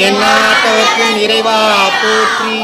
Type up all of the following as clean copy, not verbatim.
எந்நாட்டவர்க்கும் இறைவா போற்றி.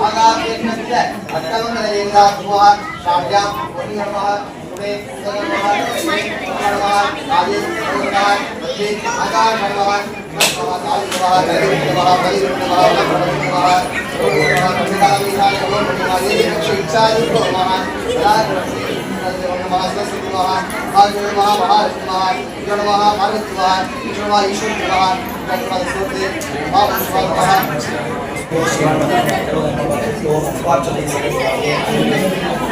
आगापेक्षस्य अष्टमङ्गलदेवता कुमार शार्जाम वही नमः सुरे नमः नमः काले नमः मध्य आकाश नमः नमः काली नमः नमः बलि नमः नमः कपिलाविहार नमः ये शिक्षा नमः नमः स्वस्ति नमः आजो नमः महालक्ष्मी नमः नमः पार्वती नमः नमः ईश्वर नमः नमः सूर्य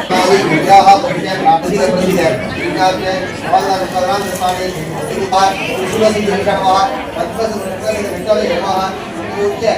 नमः विद्याः पठ्य प्राप्ति प्रसिद्ध विद्याभ्य सवालना विचारान सारे इतिहास विश्वासी जनकवा पद्मस विद्यालय विद्यालय नमः पूज्य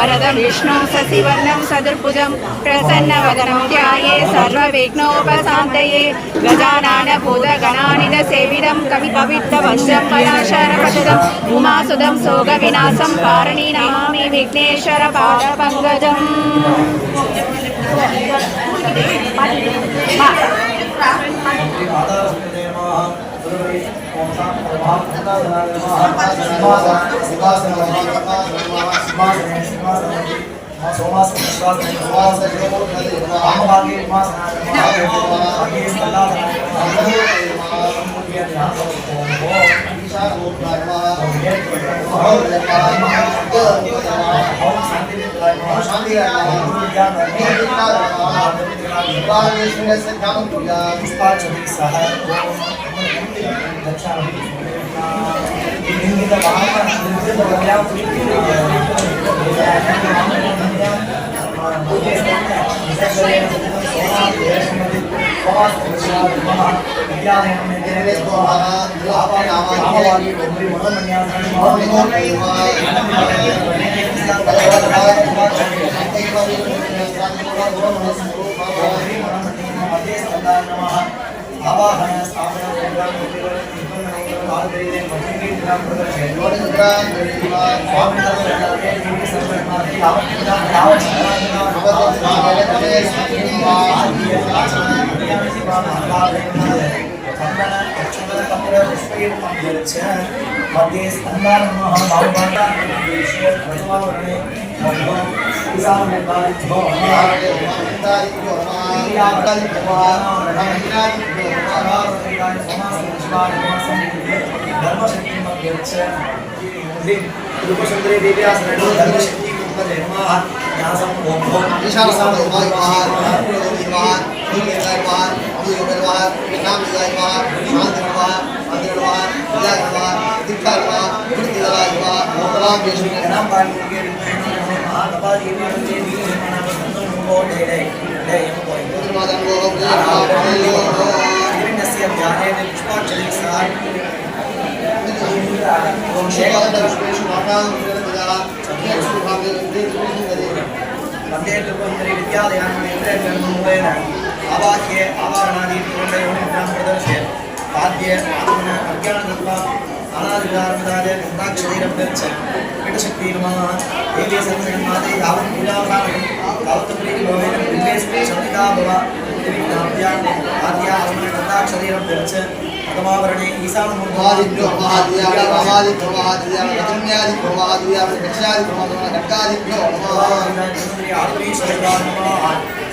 वरदं विष्णु शशिवर्णं सदुर्भुजं प्रसन्नवदनं ध्याये सर्वविघ्नोपशान्तये गजानन भूतगणानिधसेवितं कविकवित्तवज्रं पराशरपठितम् उमासुदं शोकविनाशं पारणि नमामि विघ्नेश्वर पादपङ्कजम्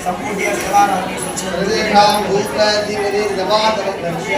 संपूर्ण सेवानानि सर्वेषां भूतदिविर्जवातवन्तस्य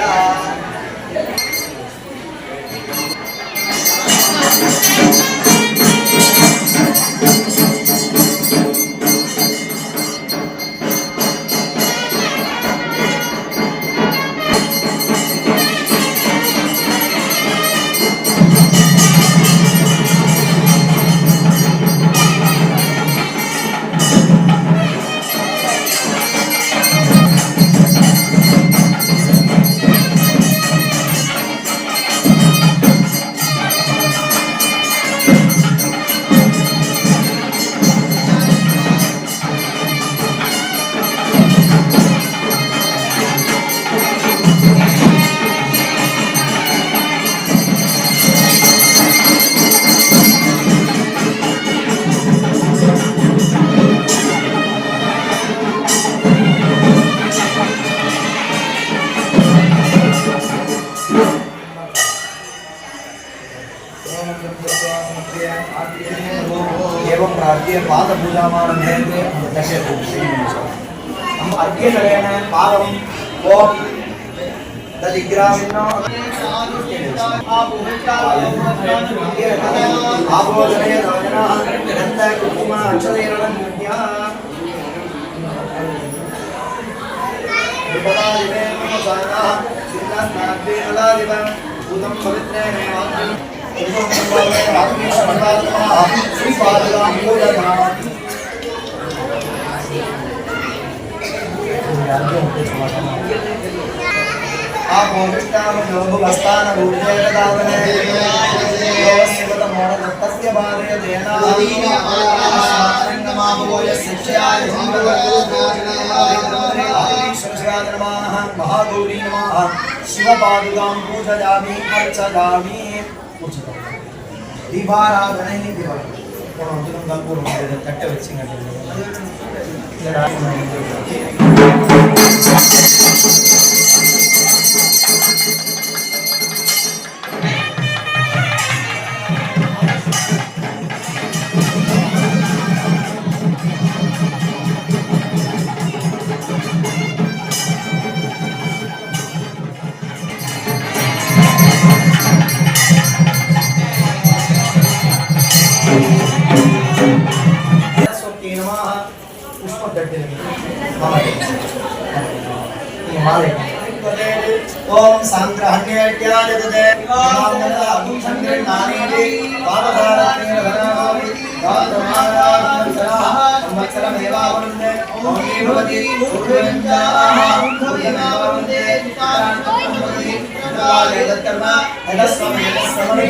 एवं प्रार्थ्य पादपूजामारभ्य हम अर्घ्यकरेण पादं ओम दधिग्रामिनो आभोजने राजनः गन्ध कुकुम अक्षतेरवन्या विपदादिवे नमः सिद्धास्नाद्वे नलादिव भूतं पवित्रेण श्री पादुकां पूजयामि आपोविष्टामयोगुवस्तान भूतेरदावने योऽस्यवतमोरदत्तस्य बाधे देनादीनामाभूय शिष्याय श्रीश्वराय नमः महागौरी नमः शिवपादुकां पूजयामि अर्चयामि दीपाराधने दीपाराधन गल्पूर्व तट्टे वच्चिंग ओम संग्रहण्यत्यादिते नामनादुं संग्रहणानेति पादधाराणेन दातमानासरः संवत्सरमेवावन्दे ओमी भवति पूर्वञ्जाः पूर्वमेवावन्दे चित्तान्तमति काले दत्तर्म यदस्वमेतस्समनि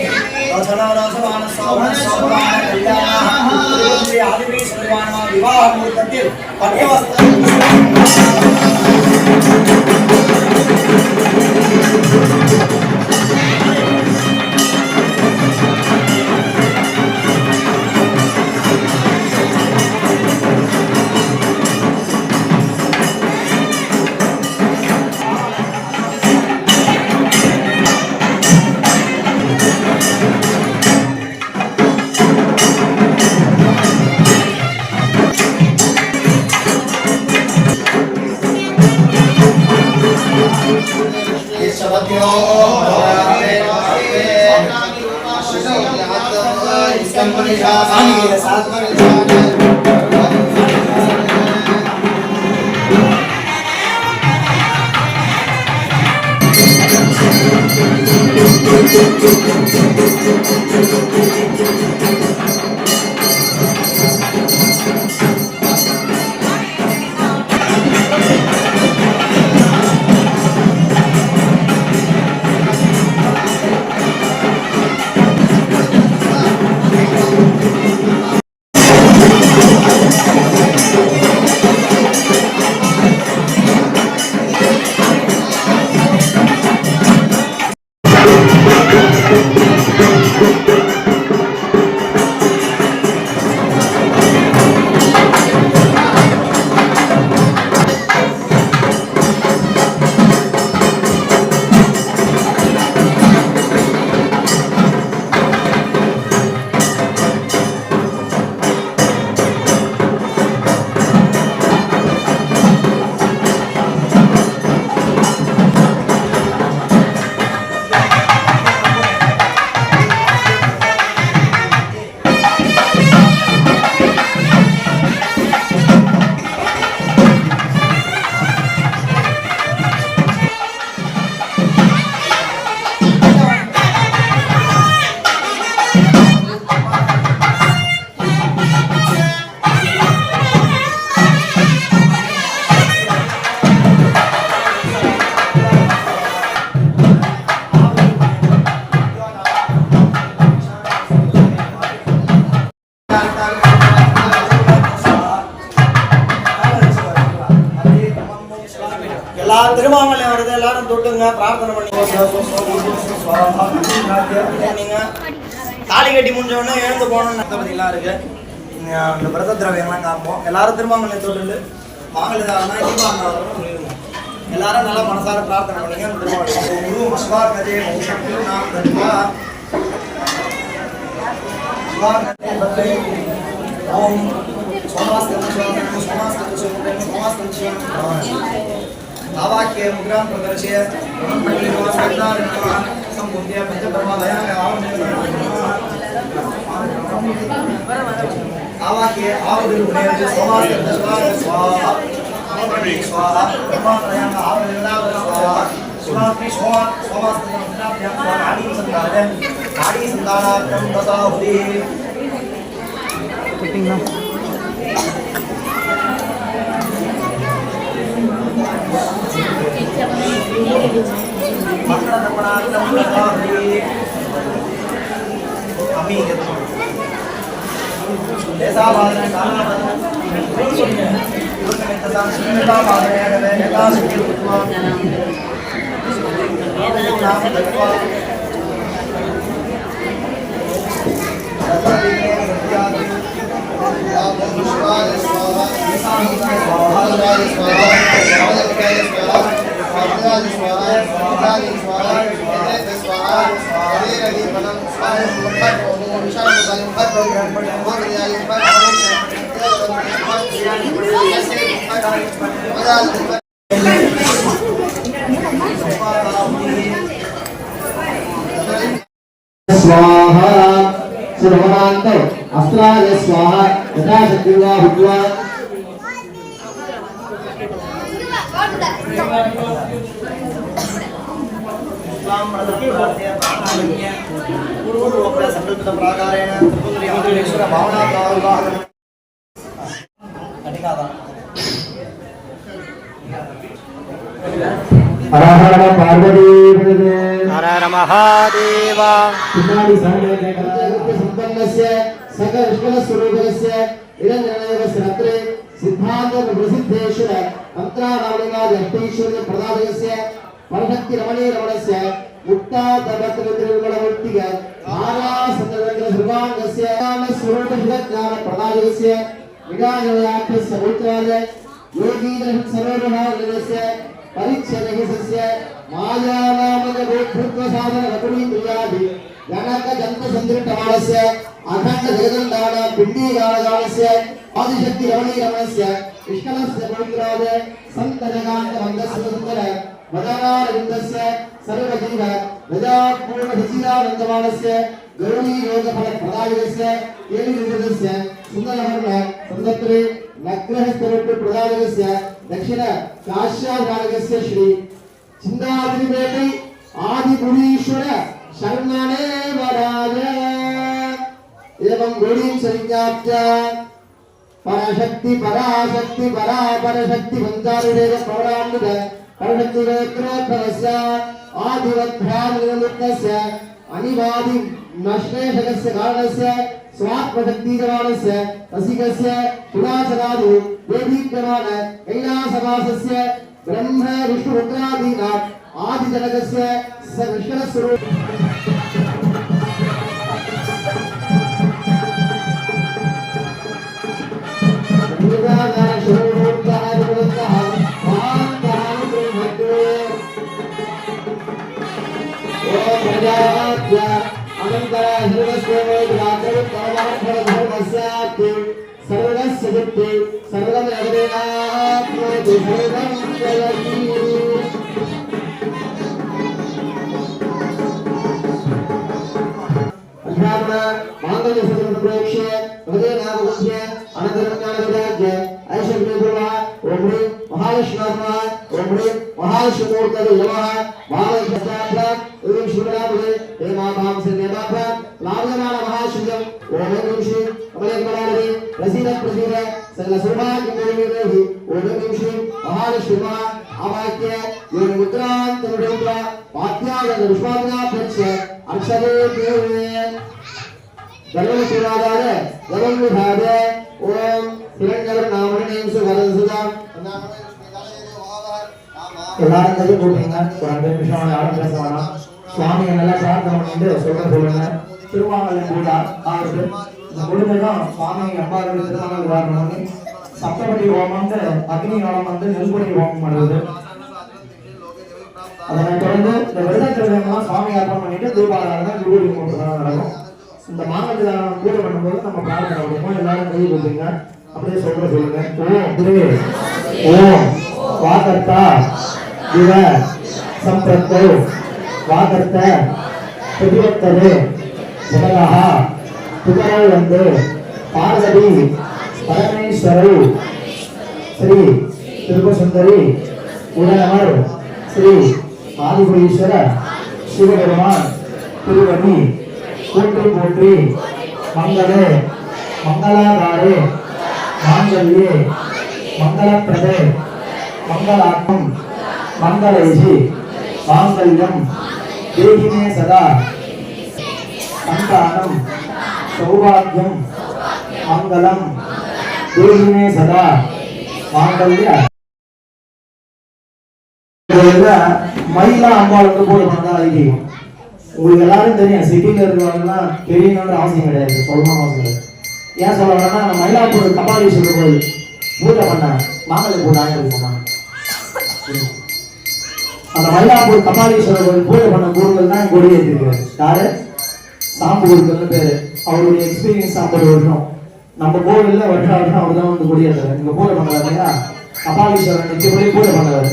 रचनारासवान सौभन सौभान कल्याणः श्री आदिवी सर्वाणः विवाह मुहूर्तத்தில் पठ्यवस्त्र எல்லா திருமாங்கல்யம் வருது எல்லாரும் தொட்டுங்க பிரார்த்தனை பண்ணிங்க தாலி கட்டி முடிஞ்ச உடனே எழுந்து போகணும்னு பத்திலாம் இருக்கு இந்த விரத திரவியங்கள்லாம் காப்போம் எல்லாரும் திருமாங்கல்யம் தொட்டு மாங்கல்யம் எல்லாரும் நல்லா மனசார பிரார்த்தனை பண்ணிங்க குரு மஸ்வார்கதே மௌஷக்தி நாம் தன்வா ஓம் आवाक्य मुद्रां प्रदर्शय संबुद्ध्य पंचब्रह्मदयान आवाक्य आवदुर्गुणे सोमास्कंद स्वाहा स्वाहा ब्रह्मदयान आवदुर्गुणे स्वाहा शिवात्रि सोमास्कंद मुद्राभ्यां आदि संदान आदि संदानार्थं तथाहुति स्वाहा सर्वनांत अस्त्राय स्वाहा यथा शक्तिवा भूत्वा संकल्पित प्राकारेण त्रिपुरी आदिलेश्वर भावना प्रावधान हर हर पार्वती हर हर महादेवा संपन्नस्य सकल विश्व स्वरूपस्य निरंजनस्य रत्रे सिद्धांत प्रसिद्धेश्वर मंत्राणावलिनाद अष्टैश्वर्य प्रदायस्य परशक्ति रमणी रमणस्य मुक्ता तपत्रविद्रविमलमुक्तिग आरा संदर्भेन्द्र सर्वांगस्य स्वरूप ज्ञान प्रदायस्य विगाययाख्यस्य पवित्रालय योगीन्द्र सर्वभागस्य परिच्छेदस्य मायानामक भूतत्व साधन रकुणीन्द्रियादि गणक जंत संदृष्टमानस्य अखंड जगदंडान पिंडी गाणगानस्य आदिशक्ति रमणी रमणस्य विष्णुस्य पवित्राद संत जगांत वंदस्य सुंदर वदनारविंदस्य सर्वजीव रजापूर्ण सचिदानंदमानस्य गौरी योग फल प्रदायस्य केलिविदस्य सुंदरवर्ण संदत्रे नग्रह स्वरूप प्रदायस्य दक्षिण काश्याभागस्य श्री चिंदाद्रिपेटै आदिपुरीश्वर शरणने वराज एवं गौरीं संज्ञाप्य परशक्ति पराशक्ति परापरशक्ति पंचारुदेव पौराणिक परशक्ति वेत्रस्य आदिवद्भ्यानिर्मुक्तस्य अनिवादि नश्रेषकस्य कारणस्य स्वात्मशक्तिजमानस्य रसिकस्य पुराचरादि देवीप्यमान कैलासवासस्य ब्रह्म विष्णुरुद्रादीनां आदिजनकस्य विष्णुस्वरूप ओम எல்லாரும் கையை போட்டீங்க. ஒரு 5 நிமிஷம் யாரும் பேச வேணாம். சுவாமியை நல்லா பிரார்த்தனை பண்ணிட்டு சொல்லுங்க. திருமாவளவன் பூஜா ஆகுது. இந்த முடிஞ்சதும் சுவாமி அம்பாவுடைய திருமணம் வரணும்னு சப்தபதி ஹோமம் அக்னி ஹோமம் நெல்பொடி ஹோமம் பண்ணுறது. அதனை தொடர்ந்து இந்த விரதக்கிழமைலாம் சுவாமி அர்ப்பணம் பண்ணிட்டு தீபாராதனை விபூதி ஹோமம் நடக்கும். இந்த மாங்கல்யாணம் பூஜை பண்ணும்போது நம்ம பிரார்த்தனை பண்ணுவோம். எல்லாரும் கை கொடுப்பீங்க. அப்படியே சொல்லுங்க. ஓம் வாகர்த்தா இவ சம்பிரத்தோ வாகர்த்த பிரதிவத்தரு ஜனகா புகழ் வந்து பார்வதி பரமேஸ்வரை ஸ்ரீ திருப்பசுந்தரி உடனவர் ஸ்ரீ ஆதிபுரீஸ்வர சிவபெருமான் திருவடி போற்றி போற்றி மங்களே மங்களாதாரே மாங்கல்யே மங்களப்பிரதே மங்களாக்கம் மங்களேசி மாங்கல்யம் தேகிமே சதா சந்தானம் சௌபாகியம் மங்களம் தேகிமே சதா மாங்கல்ய. மயிலா அம்பாளுக்கு போய் பண்ணா ஐதீகம். உங்களுக்கு எல்லாரும் தெரியும். சிட்டில இருக்கிறவங்கலாம் தெரியணும்னு அவசியம் கிடையாது, சொல்லணும் அவசியம் கிடையாது. ஏன் சொல்ல வரேன்னா, மயிலாப்பூர் கபாலீஸ்வரர் கோயில் பூஜை பண்ண மாங்கல்ய பூஜை ஆகிருக்குமா. அந்த மயிலாப்பூர் கபாலீஸ்வரர் கோயில் பூஜை பண்ண குருக்கள் தான் கொடி ஏற்றிருக்காரு. யாரு? சாம்பு குருக்கள்னு பேரு. அவருடைய எக்ஸ்பீரியன்ஸ் 50 வருஷம். நம்ம கோவில்ல வருஷம் அவர் தான் வந்து கொடி ஏற்றுறாரு. இங்க பூஜை பண்றாரு இல்லையா, கபாலீஸ்வரர் நிச்சயப்படி பூஜை பண்ணாரு.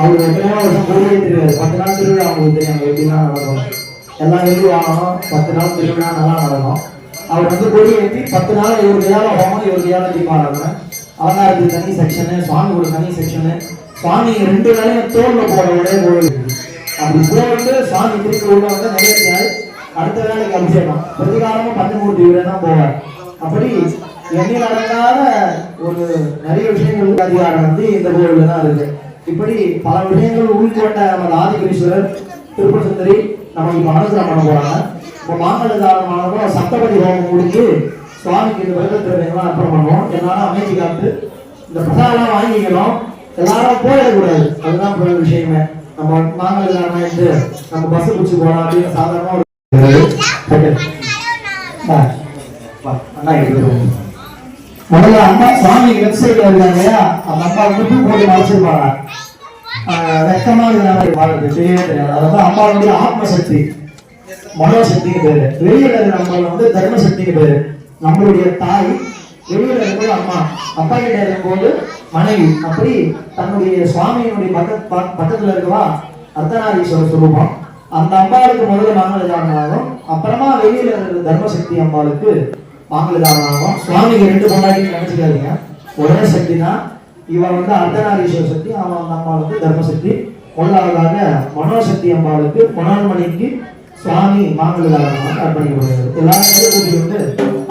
அவரு எத்தனையோ வருஷம் கொடி ஏற்றிருக்காரு. 10 நாள் திருவிழா அவங்களுக்கு தெரியும் எப்படின்னா நடக்கும். எல்லாம் எழுதி வாங்கணும். 10 நாள் திருவிழா நல்லா நடக்கும். அவர் வந்து கொடி ஏற்றி 10 நாள் இவருக்கு ஏழை ஹோமம், இவருக்கு ஏழை தீபாராதனை, அவங்காரத்துக்கு தனி செக்ஷனு, சுவாமி ஒரு தனி செக்ஷனு. சுவாமி 2 வேளையும் தோல்ல போட ஒரே கோவில். அப்படி போட்டு சுவாமி திருப்பி உள்ள வந்து நிறைய அடுத்த வேலைக்கு அபிஷேகம் பிரதிகாரமும் 13 வீரே தான் போவார். அப்படி எண்ணில் அடங்காத ஒரு நிறைய விஷயங்கள் அதிகாரம் வந்து இந்த கோவில்ல தான் இருக்கு. இப்படி பல விஷயங்கள் உள்கொண்ட நமது ஆதிபுரீஸ்வரர் திருப்பசுந்தரி நம்ம இப்ப அனுகிரகம் பண்ண போறாங்க. இப்போ மாங்கல்யதானமானவங்க சப்தபதி ஹோமம் முடிஞ்சு சுவாமிக்கு இந்த விரதத்திரங்கள்லாம் அர்ப்பணம் பண்ணுவோம். எல்லாரும் அமைதி காத்து இந்த பிரசாதம் வாங்கிக்கணும். எல்லாரும் போயிடக்கூடாது. அதுதான் விஷயமே. நம்ம மாங்கல்யதானம் எடுத்து நம்ம பஸ் பிடிச்சி போகலாம் அப்படின்னு சாதாரணமா முதல்ல அம்மா சுவாமி வெப்சைட்ல இருக்காங்க இல்லையா, அந்த அம்மா வந்து பூ போட்டு மறைச்சிருப்பாங்க. வெக்கமா வாழ்றது தெரியவே தெரியாது. அதாவது அம்மாவுடைய ஆத்மசக்தி மனோசக்திக்கு பேரு. வெளியில நம்ம வந்து தர்மசக்திக்கு பேரு. நம்மளுடைய தாய் வெளியில இருக்கும்போது அம்மா, அப்பா கிட்ட இருக்கும்போது மனைவி. அப்படி தன்னுடைய சுவாமியினுடைய பக்கத்துல இருக்கவா அர்த்தநாரீஸ்வர சுரூபம். அந்த அம்பாளுக்கு முதல்ல மாங்கல்யதானம் ஆகும். அப்புறமா வெளியில இருக்கிற தர்மசக்தி அம்பாளுக்கு மாங்கல்யதானம் ஆகும். சுவாமிக்கு 2 பொண்டாட்டி நினைச்சுக்காதீங்க, ஒரே சக்தி தான். இவன் வந்து அர்த்தநாரீஸ்வர சக்தி, அவன் அந்த அம்பாள் வந்து தர்மசக்தி. முதலாவதாக மனோசக்தி அம்பாளுக்கு மனோன்மணிக்கு சுவாமி மாங்கல்யதானம் அர்ப்பணிக்கப்படுகிறது. எல்லாரும் கூட்டி வந்து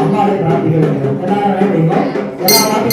அம்பாளை பிரார்த்திக்க வேண்டும். எல்லாரும் வேண்டிங்க. எல்லா வாட்டி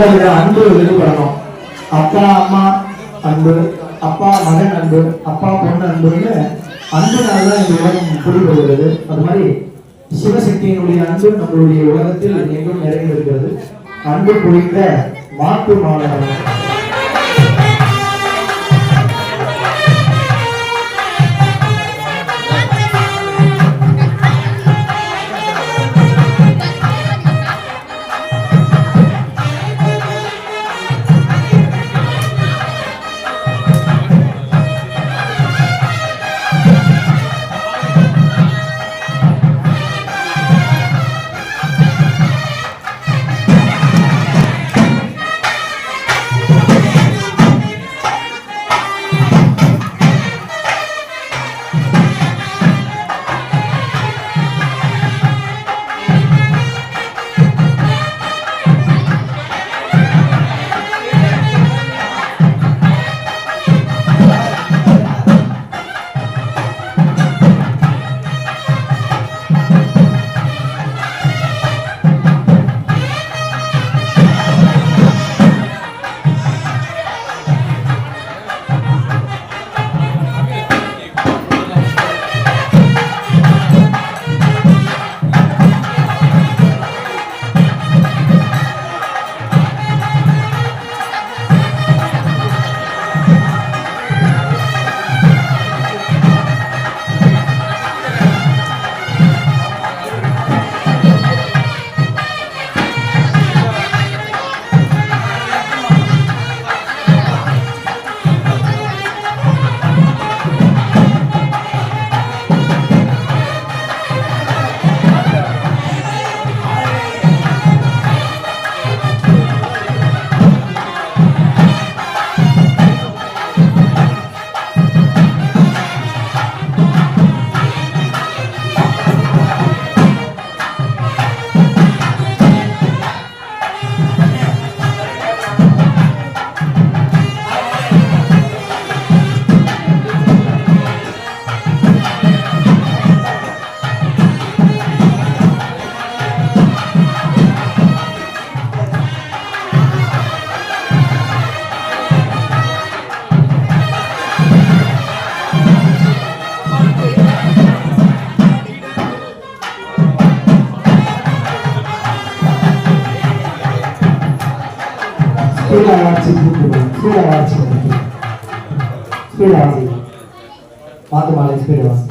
உலக அன்பு வெளிப்படணும். அப்பா அம்மா அன்பு, அப்பா மகன் அன்பு, அப்பா பொண்ணு அன்புன்னு அன்புனால்தான் இந்த உலகம் புரிபடுகிறது. அது மாதிரி சிவசக்தியினுடைய அன்பு நம்மளுடைய உலகத்தில் எங்கும் நிறைந்திருக்கிறது. அன்பு குறித்த மாட்டு மாணவர்கள் மாத்து மாலை ஸ்பீடு வாசி.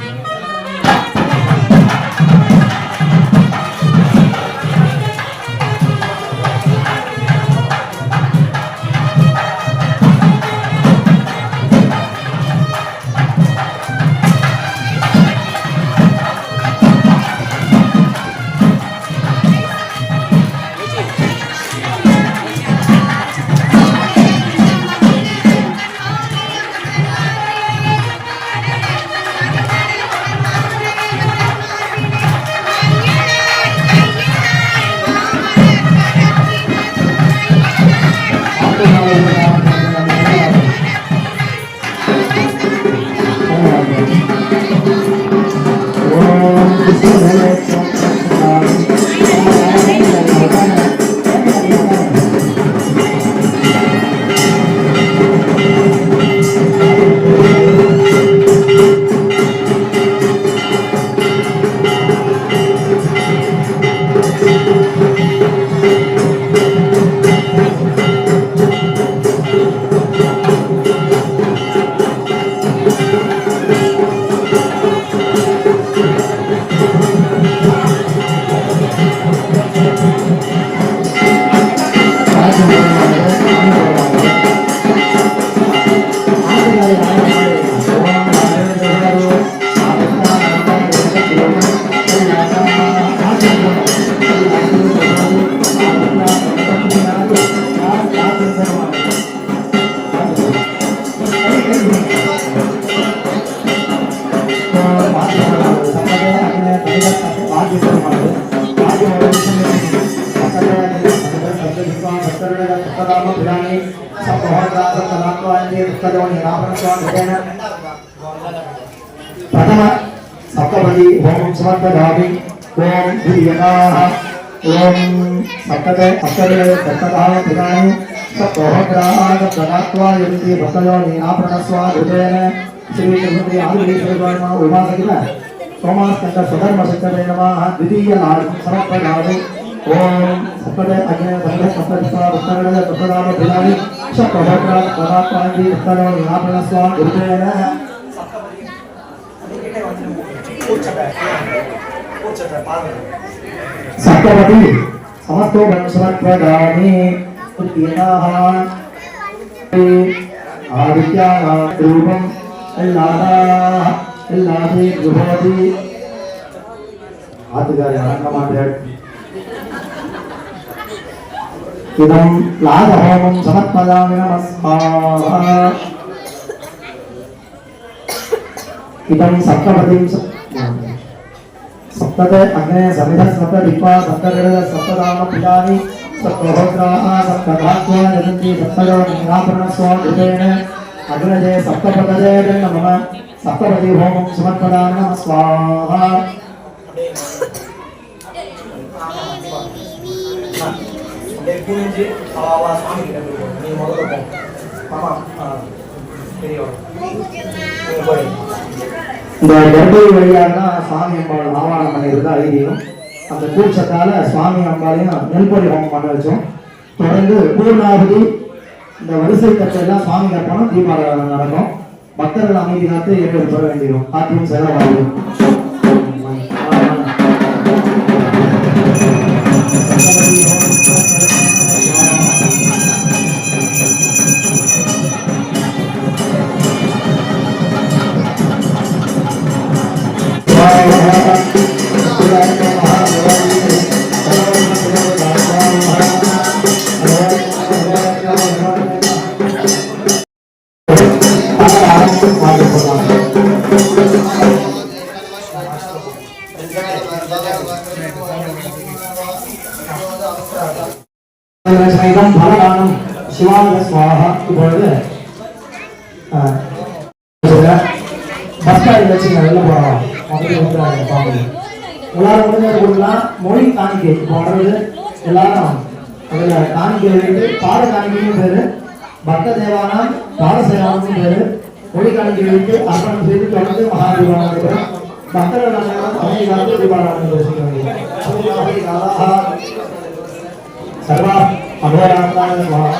प्रथम सप्तपदी ओम समर्पयामि ओम धीयनाः ओम सप्तते सप्तते सप्तदाय पितानि सप्तोहग्राहाय सप्तदात्वा यन्ति भक्तयो नीनाप्रणस्वा धृतेन श्री तिरुपति आदिश्वरवर्मा उमासकिला सोमास्कंद स्वधर्मशक्तये नमः द्वितीय लाभ समप्रदाने ओम सप्तते अग्ने संघ सप्तदिशा भक्तगण सप्तदाम पितानि सप्तोहग्राहाय सप्तदात्वा यन्ति भक्तयो नीनाप्रणस्वा धृतेन सप्तपति समस्तो वंशवत्प्रदाने उत्तीर्णाः आदित्याः रूपम् एल्लादे गृहोति इदं लादहोमं समर्पयामि नमस्कारः इदं सप्तपतिं सप्तते अग्ने समिध सप्तदिक्वा सप्तगण सप्तदाम पितानि सप्तहोत्राः सप्तधात्वा यजन्ति सप्तयो नीलाभरणस्वा कृतेन अग्नजे सप्तपतये नमः सप्तपति होमं समर्पयामि नमः स्वाहा இந்த கர்ப்பை வழியாக தான் சுவாமி அம்பாள் ஆவாரம் பண்ணியிருந்தா ஐதீகம். அந்த கூச்சத்தால சுவாமி அம்பாளையும் நெல்பொடி ஹோமம் பண்ண வச்சோம். தொடர்ந்து பூர்ணாவதி இந்த வரிசை தட்டெல்லாம் சுவாமி கற்பனம் தீபாராதனை நடக்கும். பக்தர்கள் அமைதி காத்து ஏற்று பெற வேண்டியும் ஆத்தியம் செலவாகும். பலதானம் சிவாய சுவாகா. இப்பொழுது பஸ்டாடி வச்சு வெளில போகலாம். எல்லாரும் முடிஞ்சது கொடுக்கலாம். மொழி காணிக்கை இப்போ வர்றது எல்லாரும் அதில் காணிக்கை எழுதிட்டு பாட காணிக்கைன்னு பேரு, பக்த தேவானாம் பாட சேவானும் பேரு. மொழி காணிக்கை எழுதிட்டு அர்ப்பணம் செய்து தொடர்ந்து மகாதீபாவளி நடைபெறும். பக்தர்கள் அனைவரும் அமைதியாக தீபாவளி தரிசிக்க வேண்டும். सर्वा अभोरात्राय स्वाहा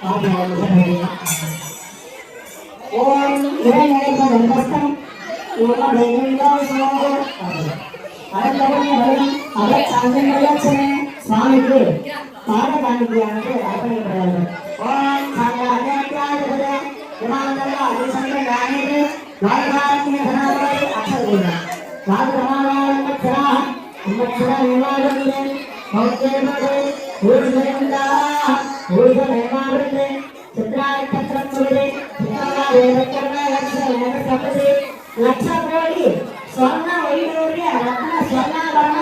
ஓம் இறைநிலைப்பதன் கஷ்டம் சுவாமிக்கு பாத காணிக்கையானது அர்ப்பணிக்கப்படுகிறது. ஓம் లక్ష కోడి స్వర్ణ వైడూర్య రత్న స్వర్ణాభరణ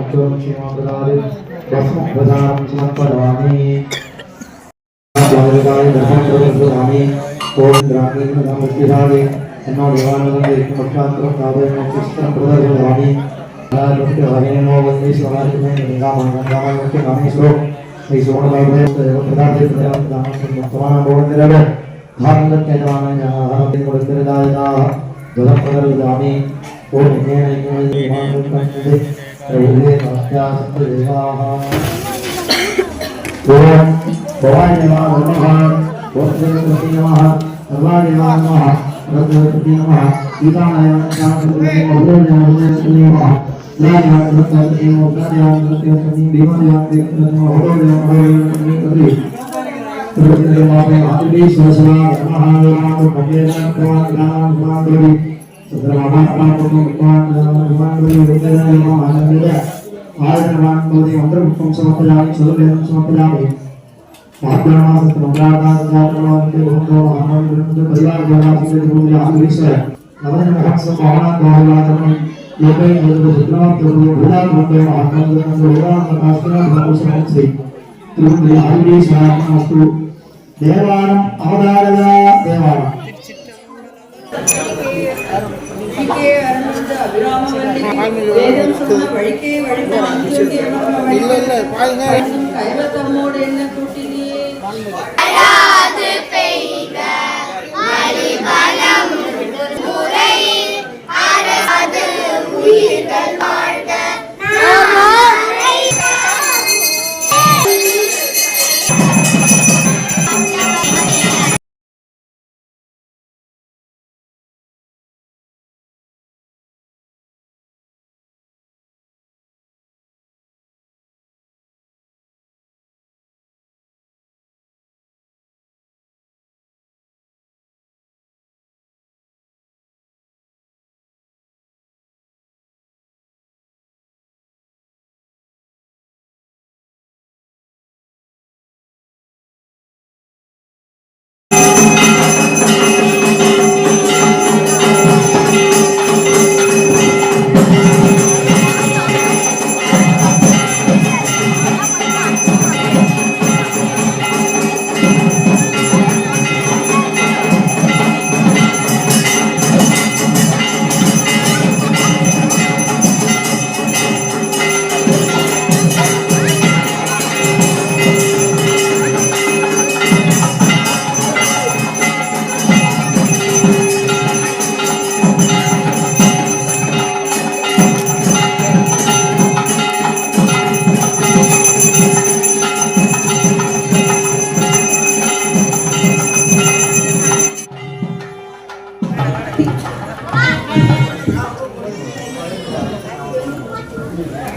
मुख्यं क्षेमप्रदाय भस्मं प्रदानं समर्पयामि स्वागताय दर्शनं प्रदर्शयामि ओम द्राक्षे नमस्ते अन्नो देवानंदे पक्षांतरं काव्यं पुस्तकं प्रदर्शयामि आलोक्य हरिणो वन्दे स्वाहार्थे गंगामय मुख्य कामेश्वरो श्री सोमनाथ प्रदाते प्रदानं समानं भवन्तिरव भारत केदान हरते प्रदर्शयादा जलं प्रदर्शयामि ओम ज्ञाने मानवते प्रभुवे नमस्ते देवाः ओम भवाय नमः ओम देवते नमः सर्वाय नमः रत्नपति नमः सीताय नमः देवानं अवतारदा देवानं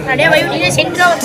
Ada bayu ini sindrom.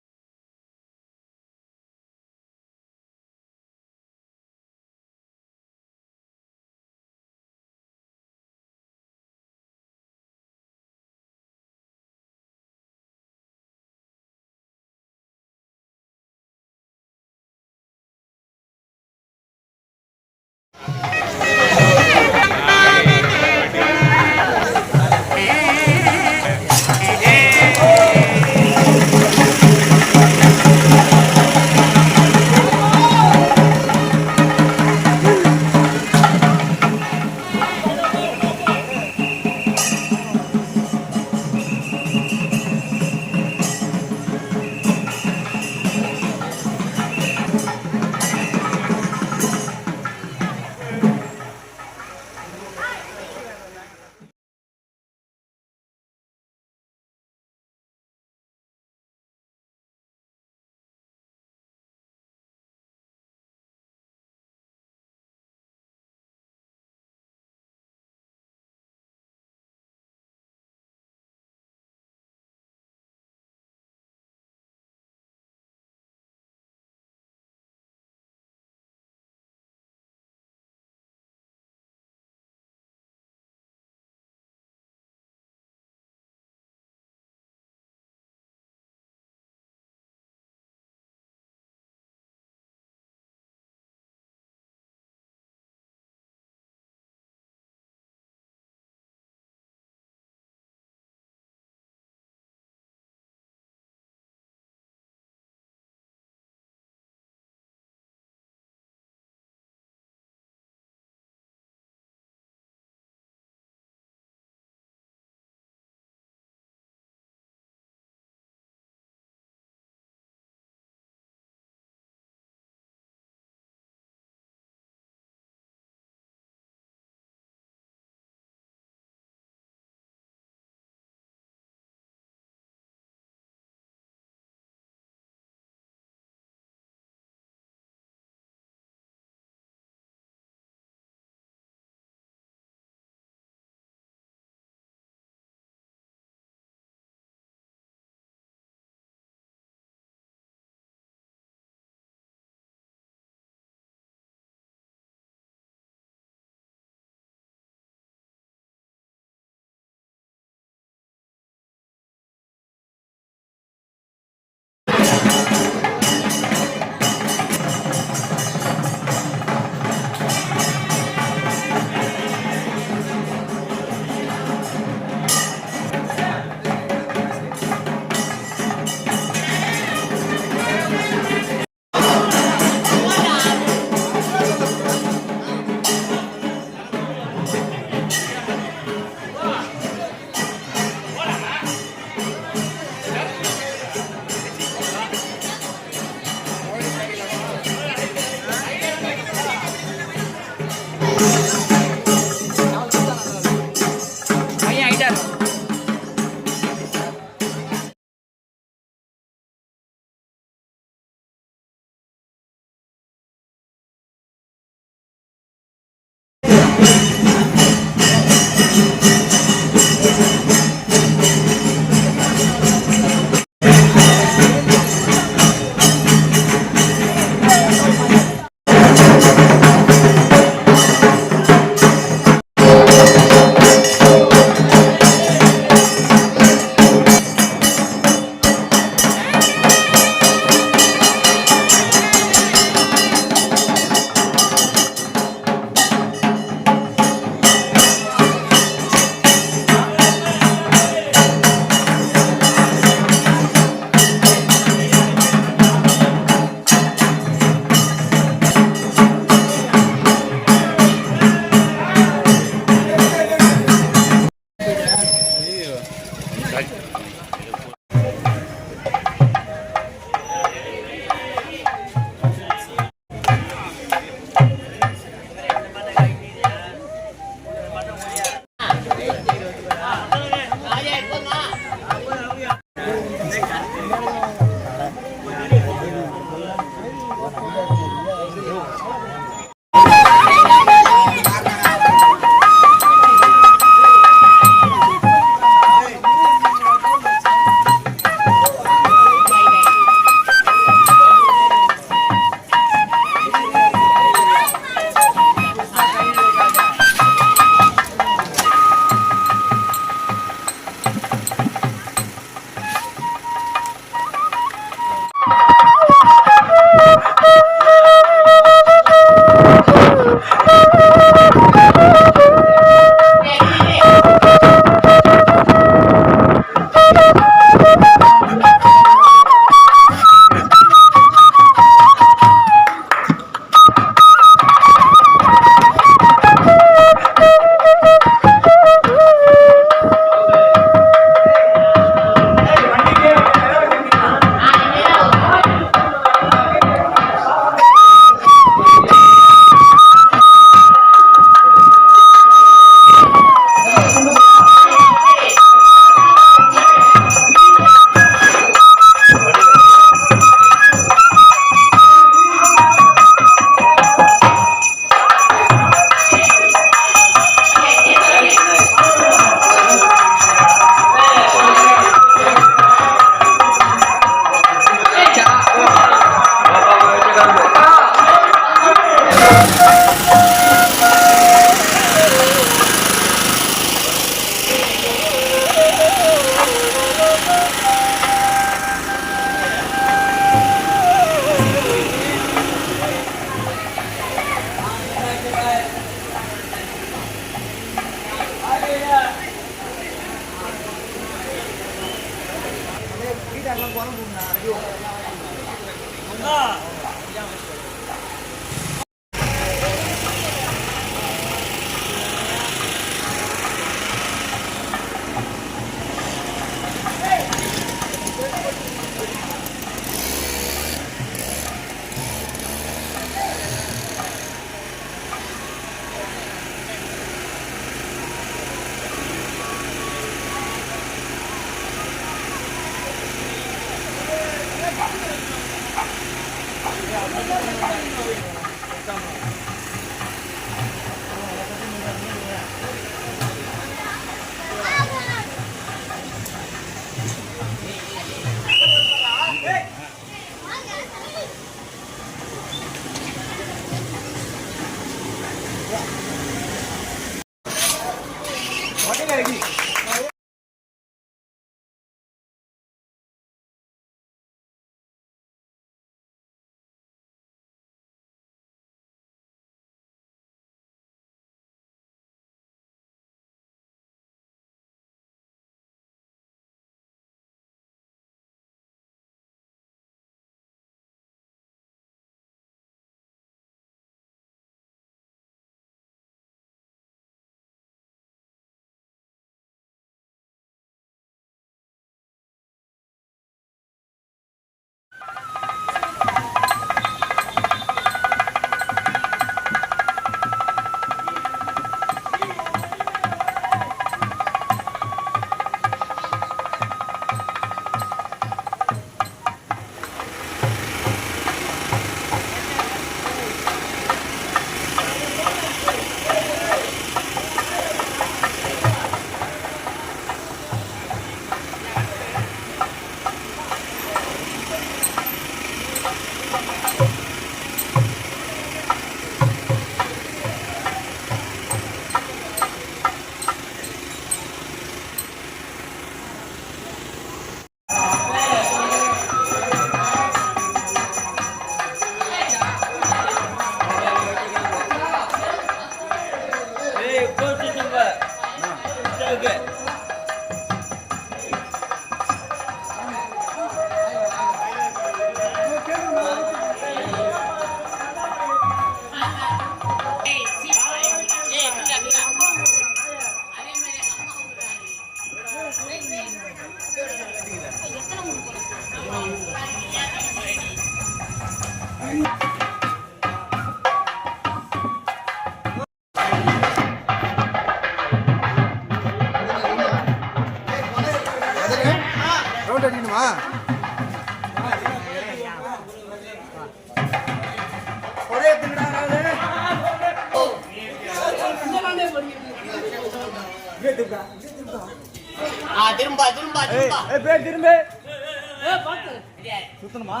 சுத்தணுமா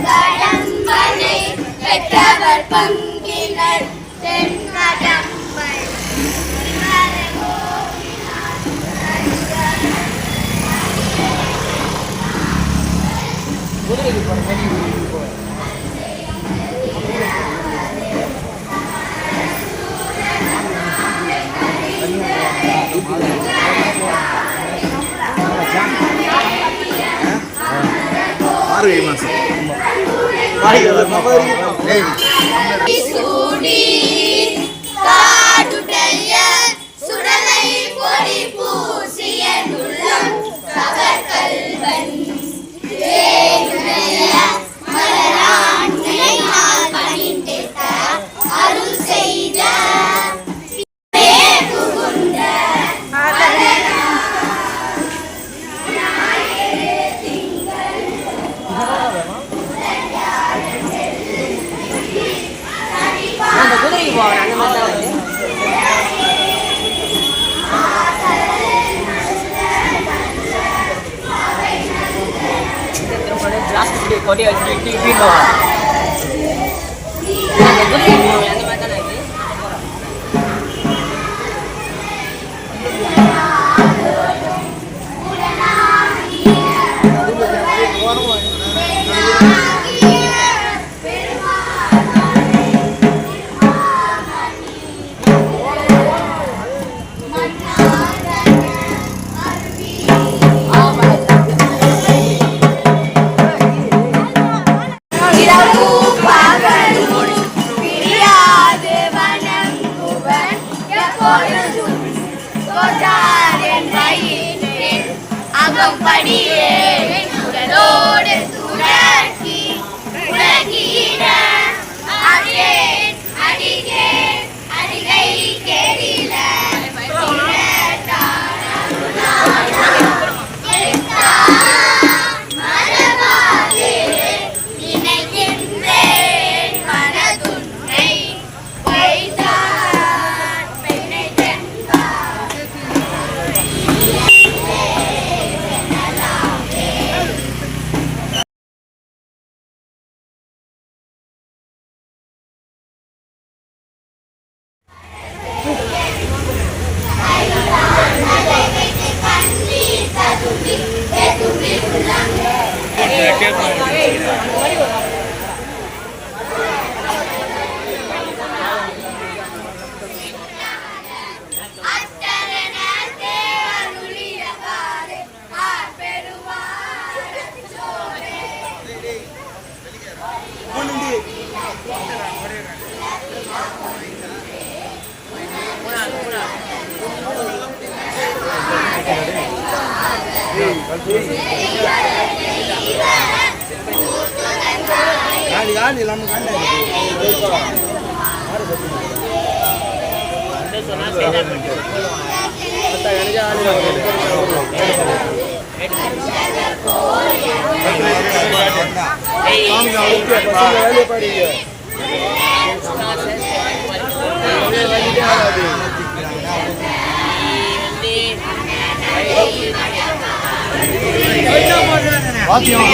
கடம்பனை பெற்றவர் பங்கினர் தென்கடம்பை சூடி காடுடைய சுடலை பொடி பூசிய உள்ளம் கவர்கல்வன் மலராண்மையினால் பணிந்திட்ட அருள் செய்த குதிரைக்கு போகணும் அந்த மாதிரி தான் கொடி வச்சு அந்த மாதிரி தானே இருக்கு. அகம்படியே உடலோடு துடக்கி உலகிட அடியேன் அடிகே அடிகை கேடில மரபாதே நினைக்கின்றேன் மனதுன்னை வைத்தான் பெண்ணை தென்பார் வாத்தியம்